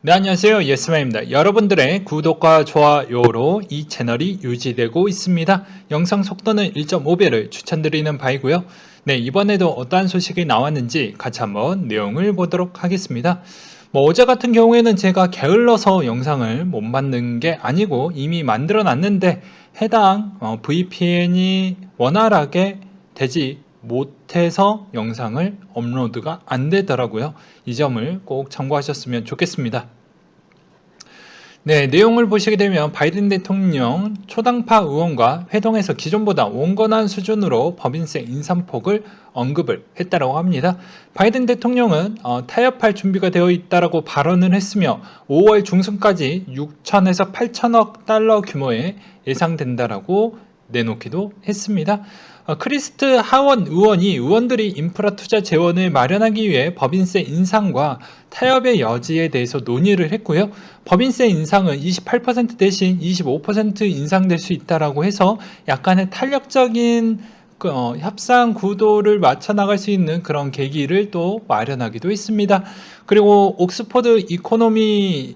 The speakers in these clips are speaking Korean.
네, 안녕하세요. 예스맨입니다. 여러분들의 구독과 좋아요로 이 채널이 유지되고 있습니다. 영상 속도는 1.5배를 추천드리는 바이고요. 네, 이번에도 어떠한 소식이 나왔는지 같이 한번 내용을 보도록 하겠습니다. 어제 같은 경우에는 제가 게을러서 영상을 못 만든 게 아니고 이미 만들어 놨는데 해당 VPN이 원활하게 되지 못해서 영상을 업로드가 안 되더라고요. 이 점을 꼭 참고하셨으면 좋겠습니다. 네, 내용을 보시게 되면 바이든 대통령 초당파 의원과 회동에서 기존보다 온건한 수준으로 법인세 인상폭을 언급을 했다고 합니다. 바이든 대통령은 타협할 준비가 되어 있다고 발언을 했으며 5월 중순까지 6천에서 8천억 달러 규모의 예상된다라고 내놓기도 했습니다. 크리스트 하원 의원이 의원들이 인프라 투자 재원을 마련하기 위해 법인세 인상과 타협의 여지에 대해서 논의를 했고요. 법인세 인상은 28% 대신 25% 인상될 수 있다라고 해서 약간의 탄력적인 협상 구도를 맞춰 나갈 수 있는 그런 계기를 또 마련하기도 했습니다. 그리고 옥스퍼드 이코노미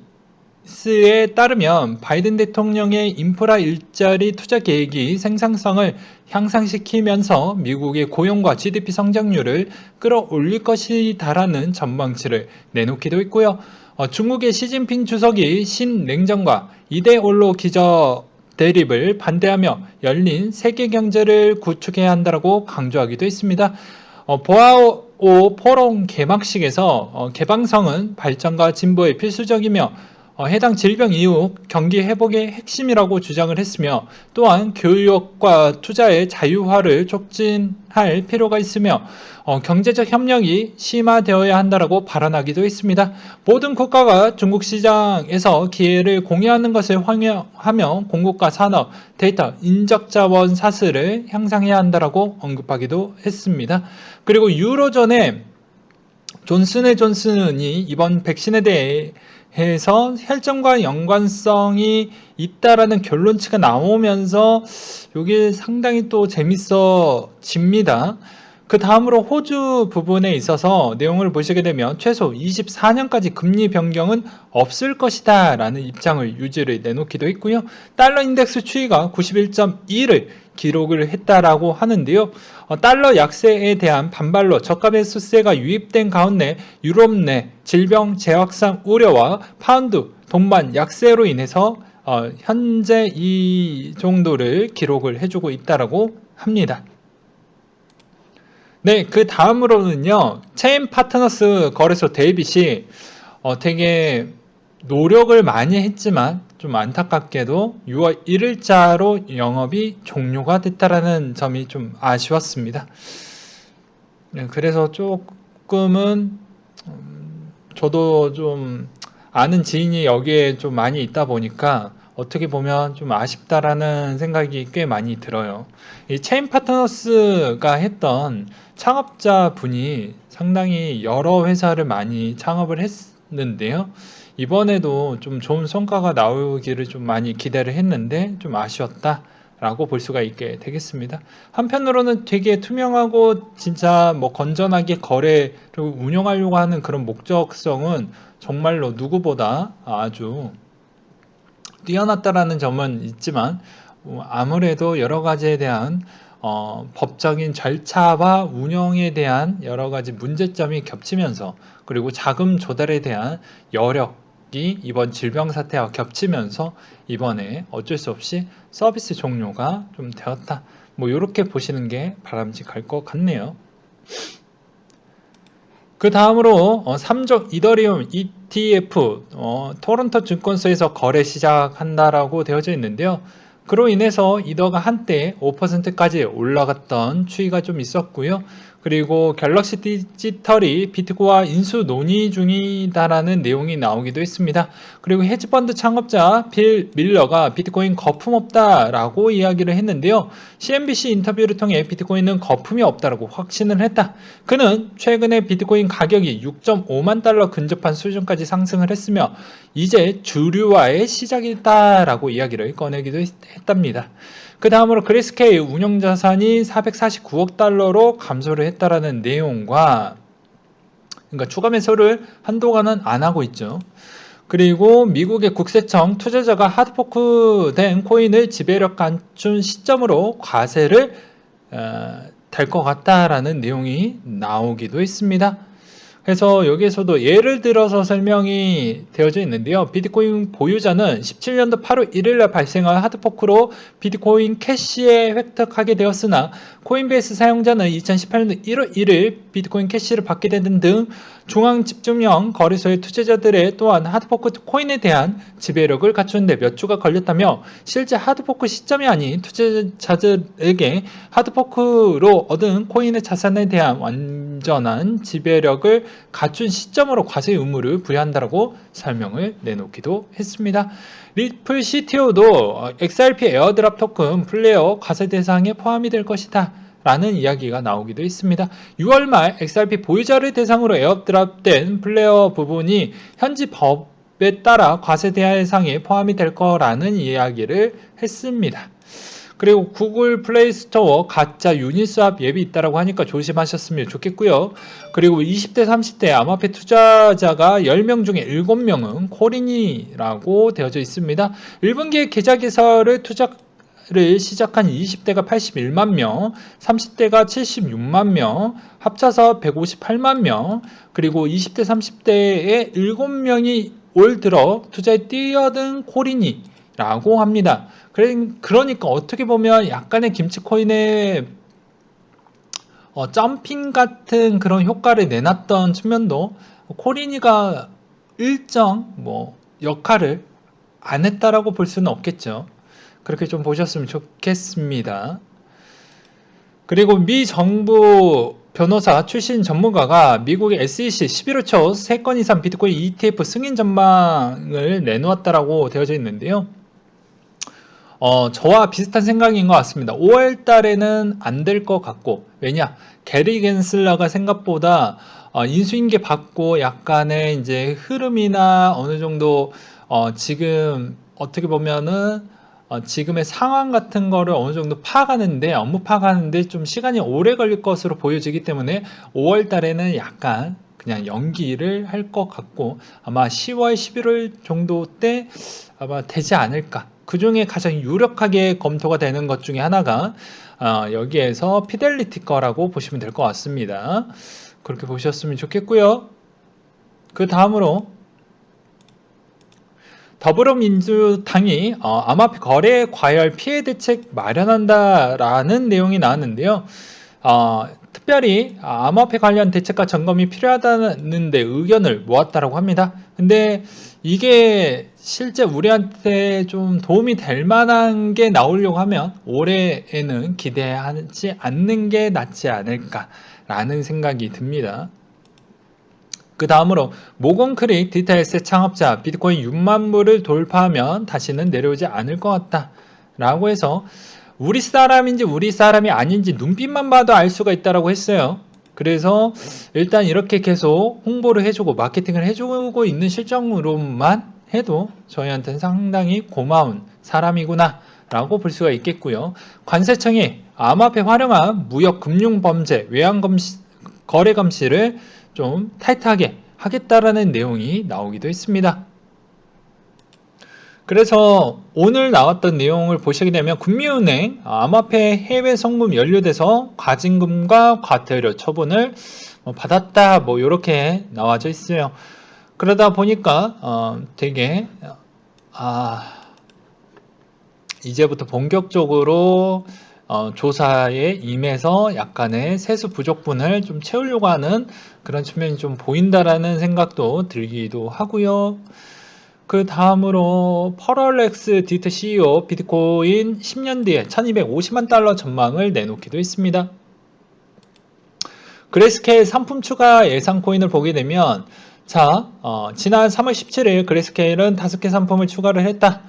스에 따르면 바이든 대통령의 인프라 일자리 투자 계획이 생산성을 향상시키면서 미국의 고용과 GDP 성장률을 끌어올릴 것이다라는 전망치를 내놓기도 했고요. 중국의 시진핑 주석이 신냉전과 이데올로 기저 대립을 반대하며 열린 세계 경제를 구축해야 한다고 강조하기도 했습니다. 보아오 포럼 개막식에서 개방성은 발전과 진보에 필수적이며 해당 질병 이후 경기 회복의 핵심이라고 주장을 했으며 또한 교육과 투자의 자유화를 촉진할 필요가 있으며 경제적 협력이 심화되어야 한다고 발언하기도 했습니다. 모든 국가가 중국 시장에서 기회를 공유하는 것을 황해하며 공급과 산업, 데이터, 인적자원 사슬을 향상해야 한다고 언급하기도 했습니다. 그리고 유로존의 존슨앤존슨이 이번 백신에 대해서 혈전과 연관성이 있다라는 결론치가 나오면서 이게 상당히 또 재밌어집니다. 그 다음으로 호주 부분에 있어서 내용을 보시게 되면 최소 24년까지 금리 변경은 없을 것이다 라는 입장을 유지를 내놓기도 했고요. 달러 인덱스 추이가 91.2를 기록을 했다라고 하는데요. 달러 약세에 대한 반발로 저가 매수세가 유입된 가운데 유럽 내 질병 재확산 우려와 파운드 동반 약세로 인해서 현재 이 정도를 기록을 해주고 있다라고 합니다. 네, 그 다음으로는요, 체인 파트너스 거래소 데이빗이 되게 노력을 많이 했지만 좀 안타깝게도 6월 1일자로 영업이 종료가 됐다라는 점이 좀 아쉬웠습니다. 네, 그래서 조금은 저도 좀 아는 지인이 여기에 좀 많이 있다 보니까 어떻게 보면 좀 아쉽다라는 생각이 꽤 많이 들어요. 이 체인 파트너스가 했던 창업자 분이 상당히 여러 회사를 많이 창업을 했는데요. 이번에도 좀 좋은 성과가 나오기를 좀 많이 기대를 했는데 좀 아쉬웠다라고 볼 수가 있게 되겠습니다. 한편으로는 되게 투명하고 진짜 뭐 건전하게 거래를 운영하려고 하는 그런 목적성은 정말로 누구보다 아주 뛰어났다라는 점은 있지만 아무래도 여러 가지에 대한 법적인 절차와 운영에 대한 여러 가지 문제점이 겹치면서 그리고 자금 조달에 대한 여력이 이번 질병 사태와 겹치면서 이번에 어쩔 수 없이 서비스 종료가 좀 되었다. 뭐 이렇게 보시는 게 바람직할 것 같네요. 그 다음으로 3종 이더리움 ETF 토론토 증권소에서 거래 시작한다라고 되어져 있는데요. 그로 인해서 이더가 한때 5%까지 올라갔던 추이가 좀 있었고요. 그리고 갤럭시 디지털이 비트코와 인수 논의 중이다라는 내용이 나오기도 했습니다. 그리고 헤지펀드 창업자 빌 밀러가 비트코인 거품 없다라고 이야기를 했는데요. CNBC 인터뷰를 통해 비트코인은 거품이 없다라고 확신을 했다. 그는 최근에 비트코인 가격이 6.5만 달러 근접한 수준까지 상승을 했으며 이제 주류화의 시작이다라고 이야기를 꺼내기도 했답니다. 그 다음으로 그레스케이 운영자산이 449억 달러로 감소를 했다라는 내용과 그러니까 추가 매수를 한동안은 안 하고 있죠. 그리고 미국의 국세청 투자자가 하드포크된 코인을 지배력 갖춘 시점으로 과세를 될 것 같다라는 내용이 나오기도 했습니다. 그래서 여기에서도 예를 들어서 설명이 되어져 있는데요. 비트코인 보유자는 17년도 8월 1일날 발생한 하드포크로 비트코인 캐시에 획득하게 되었으나 코인베이스 사용자는 2018년도 1월 1일 비트코인 캐시를 받게 되는 등 중앙집중형 거래소의 투자자들의 또한 하드포크 코인에 대한 지배력을 갖추는데 몇 주가 걸렸다며 실제 하드포크 시점이 아닌 투자자들에게 하드포크로 얻은 코인의 자산에 대한 완전한 지배력을 갖춘 시점으로 과세 의무를 부여한다고 설명을 내놓기도 했습니다. 리플 CTO도 XRP 에어드랍 토큰 플레어 과세 대상에 포함이 될 것이다 라는 이야기가 나오기도 했습니다. 6월 말 XRP 보유자를 대상으로 에어드랍된 플레어 부분이 현지 법에 따라 과세 대상에 포함이 될 거라는 이야기를 했습니다. 그리고 구글 플레이 스토어 가짜 유닛스왑 앱이 있다고 하니까 조심하셨으면 좋겠고요. 그리고 20대 30대 암호화폐 투자자가 10명 중에 7명은 코린이라고 되어져 있습니다. 1분기에 계좌 개설을 투자를 시작한 20대가 81만 명, 30대가 76만 명, 합쳐서 158만 명, 그리고 20대 30대의 7명이 올 들어 투자에 뛰어든 코린이라고 합니다. 그러니까 어떻게 보면 약간의 김치코인의 점핑 같은 그런 효과를 내놨던 측면도 코린이가 일정 역할을 안 했다라고 볼 수는 없겠죠. 그렇게 좀 보셨으면 좋겠습니다. 그리고 미 정부 변호사 출신 전문가가 미국의 SEC 11월 초 3건 이상 비트코인 ETF 승인 전망을 내놓았다라고 되어져 있는데요. 저와 비슷한 생각인 것 같습니다. 5월 달에는 안 될 것 같고, 왜냐? 게리 겐슬러가 생각보다 인수인계 받고 약간의 이제 흐름이나 어느 정도 지금 어떻게 보면은 지금의 상황 같은 거를 어느 정도 파악하는데, 업무 파악하는데 좀 시간이 오래 걸릴 것으로 보여지기 때문에 5월 달에는 약간 그냥 연기를 할 것 같고, 아마 10월, 11월 정도 때 아마 되지 않을까. 그 중에 가장 유력하게 검토가 되는 것 중에 하나가 여기에서 피델리티 거라고 보시면 될 것 같습니다. 그렇게 보셨으면 좋겠고요. 그 다음으로 더불어민주당이 암호화폐 거래 과열 피해 대책 마련한다라는 내용이 나왔는데요. 특별히 암호화폐 관련 대책과 점검이 필요하다는 데 의견을 모았다고 합니다. 근데 이게 실제 우리한테 좀 도움이 될 만한 게 나오려고 하면 올해에는 기대하지 않는 게 낫지 않을까라는 생각이 듭니다. 그 다음으로 모건크릭 디지털 에셋 창업자 비트코인 6만 불을 돌파하면 다시는 내려오지 않을 것 같다 라고 해서 우리 사람인지 우리 사람이 아닌지 눈빛만 봐도 알 수가 있다고 했어요. 그래서 일단 이렇게 계속 홍보를 해주고 마케팅을 해주고 있는 실정으로만 해도 저희한테는 상당히 고마운 사람이구나 라고 볼 수가 있겠고요. 관세청이 암호화폐 활용한 무역금융범죄 거래 감시를 좀 타이트하게 하겠다라는 내용이 나오기도 했습니다. 그래서 오늘 나왔던 내용을 보시게 되면 국민은행 암호화폐 해외 송금 연루돼서 과징금과 과태료 처분을 받았다 이렇게 나와져 있어요. 그러다 보니까 되게 이제부터 본격적으로 조사에 임해서 약간의 세수 부족분을 좀 채우려고 하는 그런 측면이 좀 보인다라는 생각도 들기도 하고요. 그 다음으로 퍼럴렉스 디트 CEO 비트코인 10년 뒤에 1250만 달러 전망을 내놓기도 했습니다. 그레스케일 상품 추가 예상 코인을 보게 되면 지난 3월 17일 그레스케일은 5개 상품을 추가를 했다.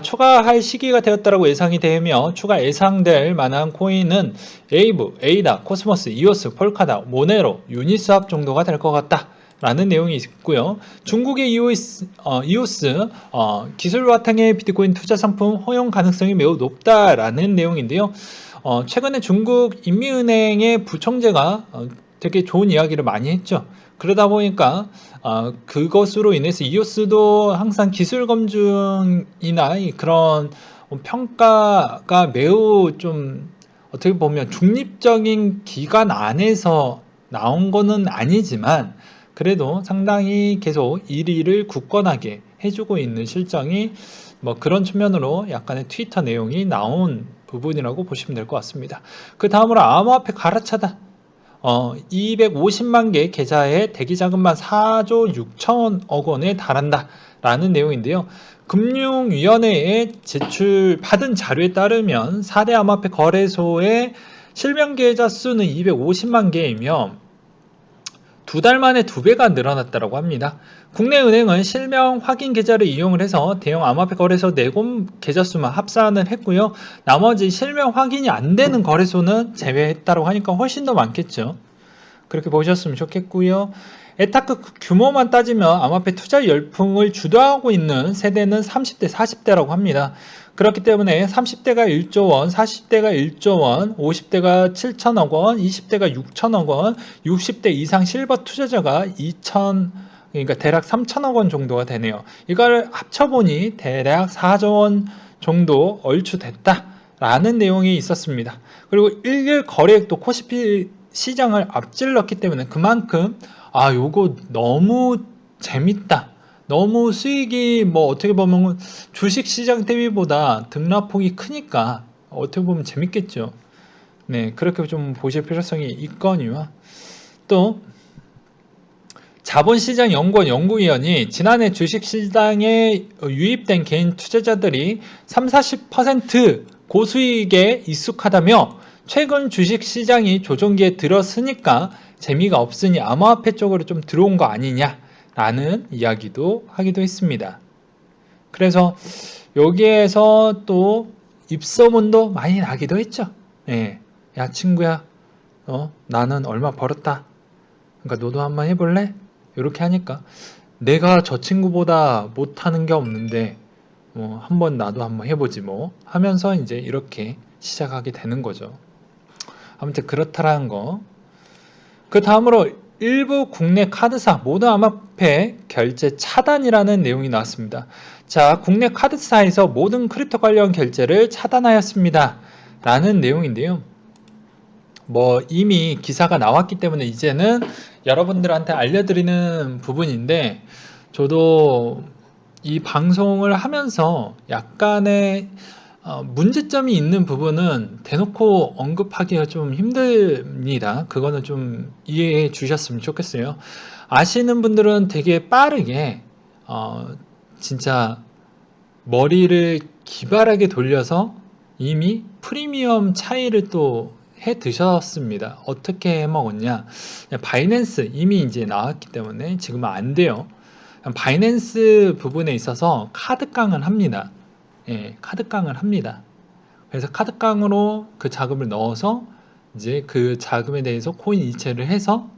추가할 시기가 되었다라고 예상이 되며 추가 예상될 만한 코인은 에이브, 에이다, 코스모스, 이오스, 폴카다, 모네로, 유니스왑 정도가 될 것 같다 라는 내용이 있고요. 중국의 이오스 기술 바탕의 비트코인 투자 상품 허용 가능성이 매우 높다라는 내용인데요. 최근에 중국 인민은행의 부총재가 되게 좋은 이야기를 많이 했죠. 그러다 보니까 그것으로 인해서 이오스도 항상 기술 검증이나 그런 평가가 매우 좀 어떻게 보면 중립적인 기관 안에서 나온 거는 아니지만 그래도 상당히 계속 1위를 굳건하게 해주고 있는 실정이 뭐 그런 측면으로 약간의 트위터 내용이 나온 부분이라고 보시면 될 것 같습니다. 그 다음으로 암호화폐 갈아차다. 250만 개 계좌에 대기 자금만 4조 6천억 원에 달한다 라는 내용인데요. 금융위원회에 제출받은 자료에 따르면 4대 암호화폐 거래소의 실명 계좌 수는 250만 개이며 2달 만에 2배가 늘어났다고 합니다. 국내 은행은 실명 확인 계좌를 이용을 해서 대형 암호화폐 거래소 4곳 계좌 수만 합산을 했고요. 나머지 실명 확인이 안 되는 거래소는 제외했다고 하니까 훨씬 더 많겠죠. 그렇게 보셨으면 좋겠고요. 에타크 규모만 따지면 암호화폐 투자 열풍을 주도하고 있는 세대는 30대, 40대라고 합니다. 그렇기 때문에 30대가 1조 원, 40대가 1조 원, 50대가 7천억 원, 20대가 6천억 원, 60대 이상 실버 투자자가 2천, 그러니까 대략 3천억 원 정도가 되네요. 이걸 합쳐보니 대략 4조 원 정도 얼추됐다라는 내용이 있었습니다. 그리고 일일 거래액도 코스피 시장을 앞질렀기 때문에 그만큼 요거 너무 재밌다. 너무 수익이 뭐 어떻게 보면 주식 시장 대비보다 등락폭이 크니까 어떻게 보면 재밌겠죠. 네, 그렇게 좀 보실 필요성이 있거니와 또 자본시장 연구원 연구위원이 지난해 주식시장에 유입된 개인 투자자들이 30-40% 고수익에 익숙하다며 최근 주식시장이 조정기에 들어서니까 재미가 없으니 암호화폐 쪽으로 좀 들어온 거 아니냐라는 이야기도 하기도 했습니다. 그래서 여기에서 또 입소문도 많이 나기도 했죠. 예. 야 친구야, 나는 얼마 벌었다. 그러니까 너도 한번 해볼래? 이렇게 하니까 내가 저 친구보다 못하는 게 없는데 한번 나도 한번 해보지 뭐 하면서 이제 이렇게 시작하게 되는 거죠. 아무튼 그렇다라는 거. 그 다음으로 일부 국내 카드사 모든 암호화폐 결제 차단이라는 내용이 나왔습니다. 자, 국내 카드사에서 모든 크립토 관련 결제를 차단하였습니다. 라는 내용인데요. 뭐 이미 기사가 나왔기 때문에 이제는 여러분들한테 알려드리는 부분인데 저도 이 방송을 하면서 약간의 문제점이 있는 부분은 대놓고 언급하기가 좀 힘듭니다. 그거는 좀 이해해 주셨으면 좋겠어요. 아시는 분들은 되게 빠르게 진짜 머리를 기발하게 돌려서 이미 프리미엄 차이를 또 해 드셨습니다. 어떻게 해 먹었냐? 바이낸스 이미 이제 나왔기 때문에 지금은 안 돼요. 바이낸스 부분에 있어서 카드깡을 합니다. 예, 카드깡을 합니다. 그래서 카드깡으로 그 자금을 넣어서 이제 그 자금에 대해서 코인 이체를 해서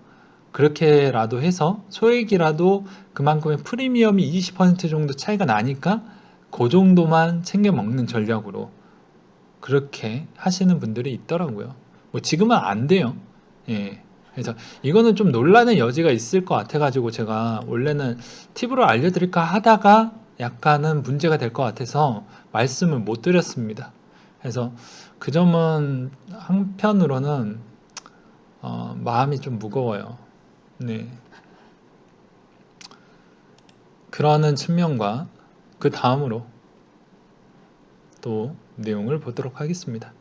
그렇게라도 해서 소액이라도 그만큼의 프리미엄이 20% 정도 차이가 나니까 그 정도만 챙겨 먹는 전략으로 그렇게 하시는 분들이 있더라고요. 뭐 지금은 안 돼요. 예. 그래서 이거는 좀 논란의 여지가 있을 것 같아가지고 제가 원래는 팁으로 알려드릴까 하다가 약간은 문제가 될 것 같아서 말씀을 못 드렸습니다. 그래서 그 점은 한편으로는 마음이 좀 무거워요. 네. 그러는 측면과 그 다음으로 또 내용을 보도록 하겠습니다.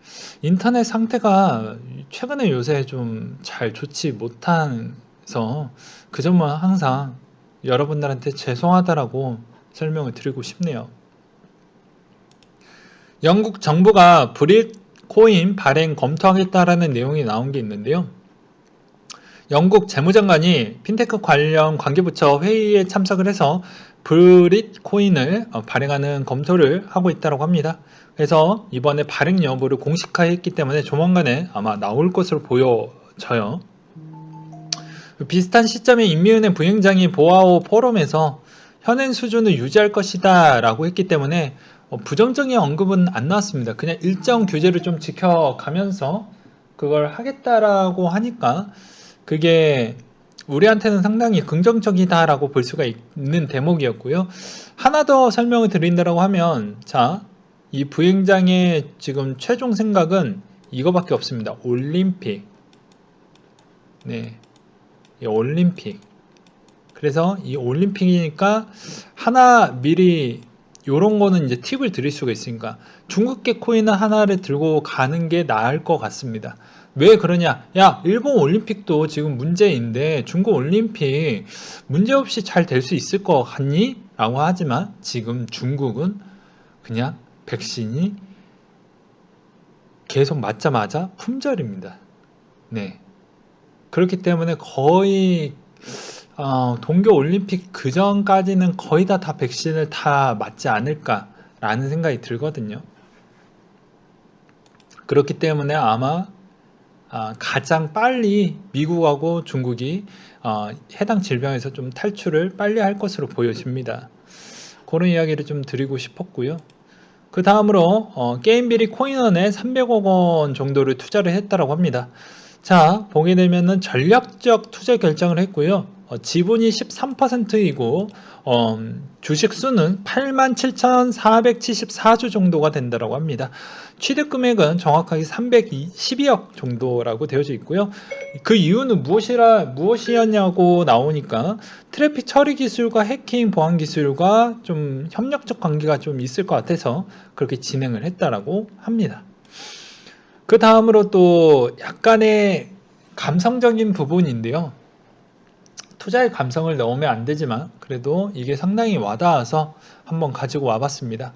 인터넷 상태가 최근에 요새 좀 잘 좋지 못해서 그 점은 항상 여러분들한테 죄송하다라고 설명을 드리고 싶네요. 영국 정부가 브릿코인 발행 검토하겠다라는 내용이 나온 게 있는데요. 영국 재무장관이 핀테크 관련 관계부처 회의에 참석을 해서 브릿코인을 발행하는 검토를 하고 있다고 합니다. 그래서 이번에 발행 여부를 공식화했기 때문에 조만간에 아마 나올 것으로 보여져요. 비슷한 시점에 인미은행 부행장이 보아오 포럼에서 현행 수준을 유지할 것이다 라고 했기 때문에 부정적인 언급은 안 나왔습니다. 그냥 일정 규제를 좀 지켜가면서 그걸 하겠다라고 하니까 그게 우리한테는 상당히 긍정적이다라고 볼 수가 있는 대목이었고요. 하나 더 설명을 드린다고 하면, 자, 이 부행장의 지금 최종 생각은 이거밖에 없습니다. 올림픽. 네, 이 올림픽. 그래서 이 올림픽이니까 하나 미리 요런 거는 이제 팁을 드릴 수가 있으니까 중국계 코인을 하나를 들고 가는 게 나을 것 같습니다. 왜 그러냐? 야, 일본 올림픽도 지금 문제인데 중국 올림픽 문제없이 잘 될 수 있을 것 같니? 라고 하지만 지금 중국은 그냥 백신이 계속 맞자마자 품절입니다. 네. 그렇기 때문에 거의 동계올림픽 그 전까지는 거의 다 백신을 다 맞지 않을까라는 생각이 들거든요. 그렇기 때문에 아마 가장 빨리 미국하고 중국이 해당 질병에서 좀 탈출을 빨리 할 것으로 보여집니다. 그런 이야기를 좀 드리고 싶었고요. 그 다음으로 게임비리 코인원에 300억 원 정도를 투자를 했다고 합니다. 자, 보게 되면은 전략적 투자 결정을 했고요. 지분이 13%이고 주식 수는 87,474주 정도가 된다고 합니다. 취득 금액은 정확하게 312억 정도라고 되어져 있고요. 그 이유는 무엇이었냐고 나오니까 트래픽 처리 기술과 해킹 보안 기술과 좀 협력적 관계가 좀 있을 것 같아서 그렇게 진행을 했다라고 합니다. 그 다음으로 또 약간의 감성적인 부분인데요. 투자의 감성을 넣으면 안 되지만 그래도 이게 상당히 와닿아서 한번 가지고 와봤습니다.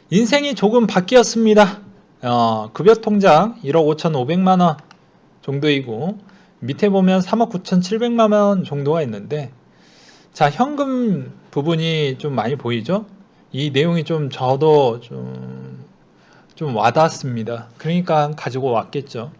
인생이 조금 바뀌었습니다. 급여 통장 1억 5,500만 원 정도이고 밑에 보면 3억 9,700만 원 정도가 있는데 자, 현금 부분이 좀 많이 보이죠? 이 내용이 좀 저도 좀 와닿았습니다. 그러니까 가지고 왔겠죠.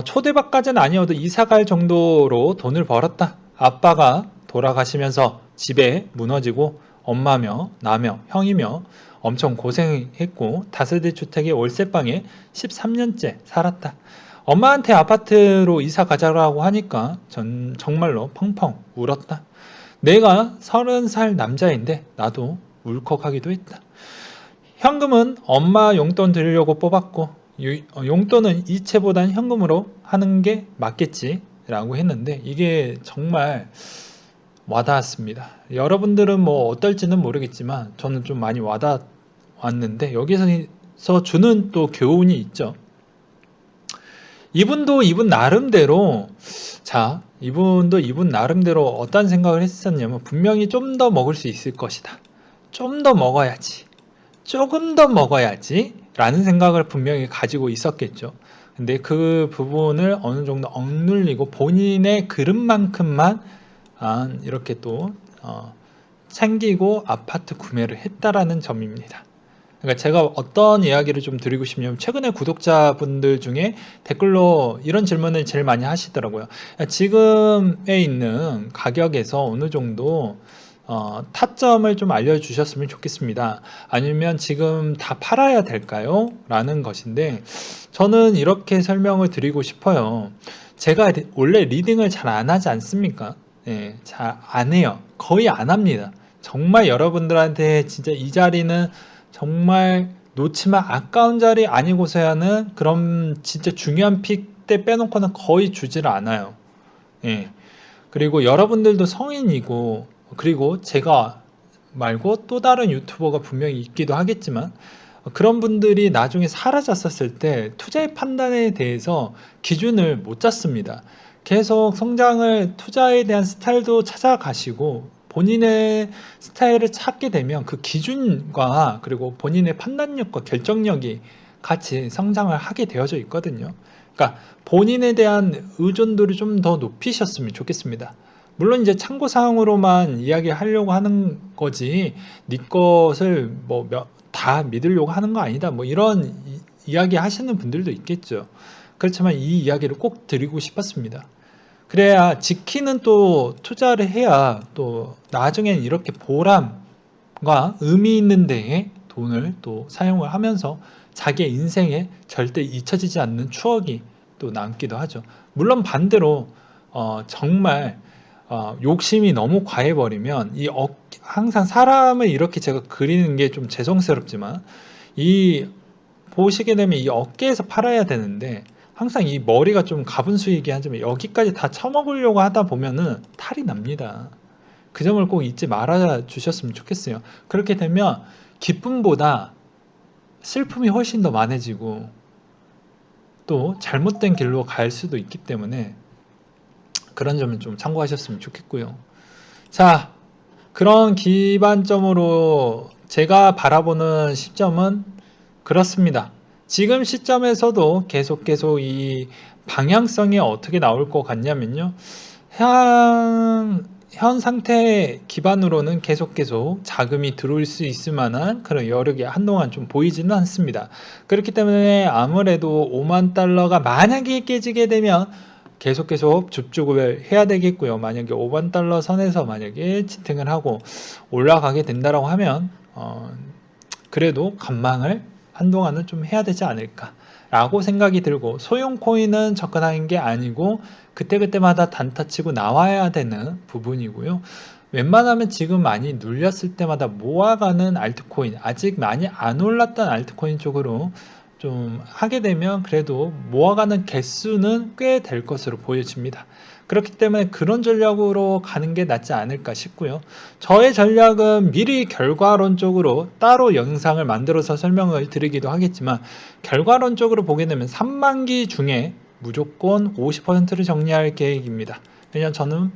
초대박까지는 아니어도 이사 갈 정도로 돈을 벌었다. 아빠가 돌아가시면서 집에 무너지고 엄마며 나며 형이며 엄청 고생했고 다세대 주택의 월세방에 13년째 살았다. 엄마한테 아파트로 이사 가자고 하니까 전 정말로 펑펑 울었다. 내가 30살 남자인데 나도 울컥하기도 했다. 현금은 엄마 용돈 드리려고 뽑았고 용돈은 이체보단 현금으로 하는 게 맞겠지 라고 했는데 이게 정말 와닿았습니다. 여러분들은 뭐 어떨지는 모르겠지만 저는 좀 많이 와닿았는데 여기서 주는 또 교훈이 있죠. 이분도 이분 나름대로 이분 나름대로 어떤 생각을 했었냐면 분명히 좀 더 먹을 수 있을 것이다. 좀 더 먹어야지. 조금 더 먹어야지 라는 생각을 분명히 가지고 있었겠죠. 근데 그 부분을 어느 정도 억눌리고 본인의 그릇만큼만 이렇게 또 챙기고 아파트 구매를 했다라는 점입니다. 그러니까 제가 어떤 이야기를 좀 드리고 싶냐면 최근에 구독자분들 중에 댓글로 이런 질문을 제일 많이 하시더라고요. 지금에 있는 가격에서 어느 정도 타점을 좀 알려주셨으면 좋겠습니다. 아니면 지금 다 팔아야 될까요? 라는 것인데 저는 이렇게 설명을 드리고 싶어요. 제가 원래 리딩을 잘 안 하지 않습니까? 네, 잘 안 해요. 거의 안 합니다. 정말 여러분들한테 진짜 이 자리는 정말 놓치면 아까운 자리 아니고서야는 그런 진짜 중요한 픽 때 빼놓고는 거의 주지를 않아요. 예. 그리고 여러분들도 성인이고 그리고 제가 말고 또 다른 유튜버가 분명히 있기도 하겠지만 그런 분들이 나중에 사라졌었을 때 투자의 판단에 대해서 기준을 못 잡습니다. 계속 성장을 투자에 대한 스타일도 찾아가시고 본인의 스타일을 찾게 되면 그 기준과 그리고 본인의 판단력과 결정력이 같이 성장을 하게 되어져 있거든요. 그러니까 본인에 대한 의존도를 좀 더 높이셨으면 좋겠습니다. 물론 이제 참고사항으로만 이야기하려고 하는 거지 네 것을 뭐 다 믿으려고 하는 거 아니다 뭐 이런 이야기 하시는 분들도 있겠죠. 그렇지만 이 이야기를 꼭 드리고 싶었습니다. 그래야 지키는 또 투자를 해야 또 나중엔 이렇게 보람과 의미 있는 데에 돈을 또 사용을 하면서 자기의 인생에 절대 잊혀지지 않는 추억이 또 남기도 하죠. 물론 반대로 정말 욕심이 너무 과해버리면 항상 사람을 이렇게 제가 그리는 게 좀 죄송스럽지만 보시게 되면 이 어깨에서 팔아야 되는데 항상 이 머리가 좀 가분수이게 하지만 여기까지 다 쳐먹으려고 하다 보면은 탈이 납니다. 그 점을 꼭 잊지 말아 주셨으면 좋겠어요. 그렇게 되면 기쁨보다 슬픔이 훨씬 더 많아지고 또 잘못된 길로 갈 수도 있기 때문에 그런 점을 좀 참고하셨으면 좋겠고요. 자, 그런 기반점으로 제가 바라보는 시점은 그렇습니다. 지금 시점에서도 계속 이 방향성이 어떻게 나올 것 같냐면요. 현 상태 기반으로는 계속 자금이 들어올 수 있을 만한 그런 여력이 한동안 좀 보이지는 않습니다. 그렇기 때문에 아무래도 5만 달러가 만약에 깨지게 되면 계속 줍줍을 해야 되겠고요. 만약에 5만 달러 선에서 만약에 지탱을 하고 올라가게 된다라고 하면 그래도 관망을 한동안은 좀 해야 되지 않을까 라고 생각이 들고, 소형 코인은 접근하는 게 아니고 그때그때마다 단타 치고 나와야 되는 부분이고요. 웬만하면 지금 많이 눌렸을 때마다 모아가는 알트코인, 아직 많이 안 올랐던 알트코인 쪽으로 좀 하게 되면 그래도 모아가는 개수는 꽤 될 것으로 보여집니다. 그렇기 때문에 그런 전략으로 가는 게 낫지 않을까 싶고요. 저의 전략은 미리 결과론적으로 따로 영상을 만들어서 설명을 드리기도 하겠지만, 결과론적으로 보게 되면 3만기 중에 무조건 50%를 정리할 계획입니다. 왜냐하면 저는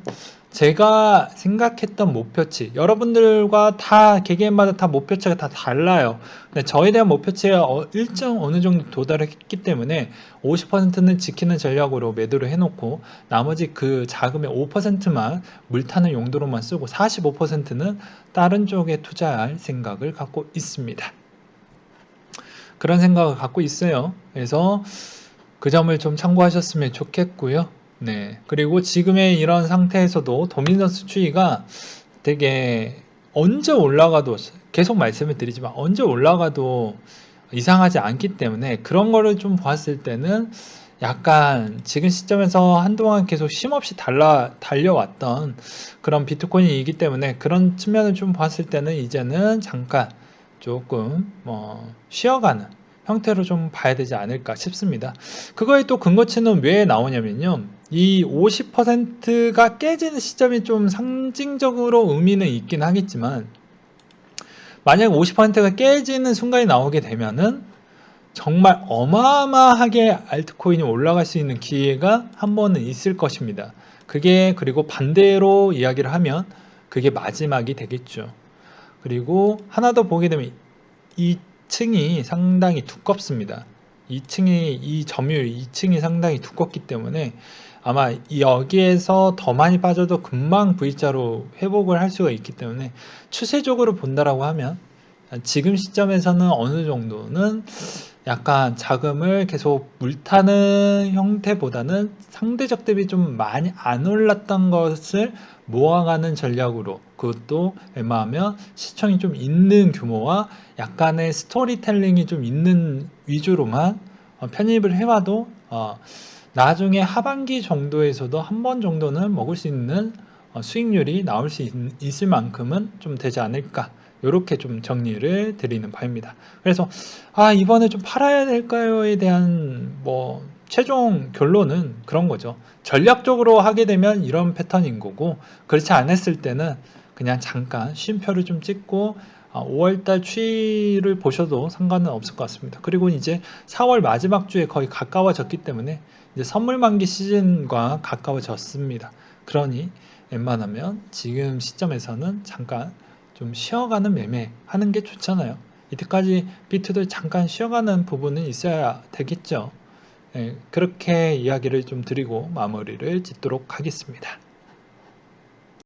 제가 생각했던 목표치, 여러분들과 다 개개인마다 다 목표치가 다 달라요. 근데 저에 대한 목표치가 일정 어느 정도 도달했기 때문에 50%는 지키는 전략으로 매도를 해놓고 나머지 그 자금의 5%만 물타는 용도로만 쓰고 45%는 다른 쪽에 투자할 생각을 갖고 있습니다. 그런 생각을 갖고 있어요. 그래서 그 점을 좀 참고하셨으면 좋겠고요. 네. 그리고 지금의 이런 상태에서도 도미넌스 추이가 되게 언제 올라가도, 계속 말씀을 드리지만 언제 올라가도 이상하지 않기 때문에 그런 거를 좀 봤을 때는 약간 지금 시점에서 한동안 계속 쉼없이 달려왔던 그런 비트코인이기 때문에 그런 측면을 좀 봤을 때는 이제는 잠깐 조금 쉬어가는 형태로 좀 봐야 되지 않을까 싶습니다. 그거에 또 근거치는 왜 나오냐면요. 이 50%가 깨지는 시점이 좀 상징적으로 의미는 있긴 하겠지만, 만약 50%가 깨지는 순간이 나오게 되면은 정말 어마어마하게 알트코인이 올라갈 수 있는 기회가 한 번은 있을 것입니다. 그리고 반대로 이야기를 하면 그게 마지막이 되겠죠. 그리고 하나 더 보게 되면 2층이 상당히 두껍습니다. 이 점유율 2층이 상당히 두껍기 때문에 아마 여기에서 더 많이 빠져도 금방 V자로 회복을 할 수가 있기 때문에, 추세적으로 본다라고 하면 지금 시점에서는 어느 정도는 약간 자금을 계속 물타는 형태보다는 상대적 대비 좀 많이 안 올랐던 것을 모아가는 전략으로, 그것도 웬만하면 시청이 좀 있는 규모와 약간의 스토리텔링이 좀 있는 위주로만 편입을 해와도 나중에 하반기 정도에서도 한 번 정도는 먹을 수 있는 수익률이 나올 수 있을 만큼은 좀 되지 않을까, 이렇게 좀 정리를 드리는 바입니다. 그래서 이번에 좀 팔아야 될까요에 대한 최종 결론은 그런 거죠. 전략적으로 하게 되면 이런 패턴인 거고, 그렇지 않았을 때는 그냥 잠깐 쉼표를 좀 찍고 5월달 추이를 보셔도 상관은 없을 것 같습니다. 그리고 이제 4월 마지막 주에 거의 가까워졌기 때문에 이제 선물 만기 시즌과 가까워졌습니다. 그러니 웬만하면 지금 시점에서는 잠깐 좀 쉬어가는 매매 하는 게 좋잖아요. 이때까지 비트도 잠깐 쉬어가는 부분은 있어야 되겠죠. 그렇게 이야기를 좀 드리고 마무리를 짓도록 하겠습니다.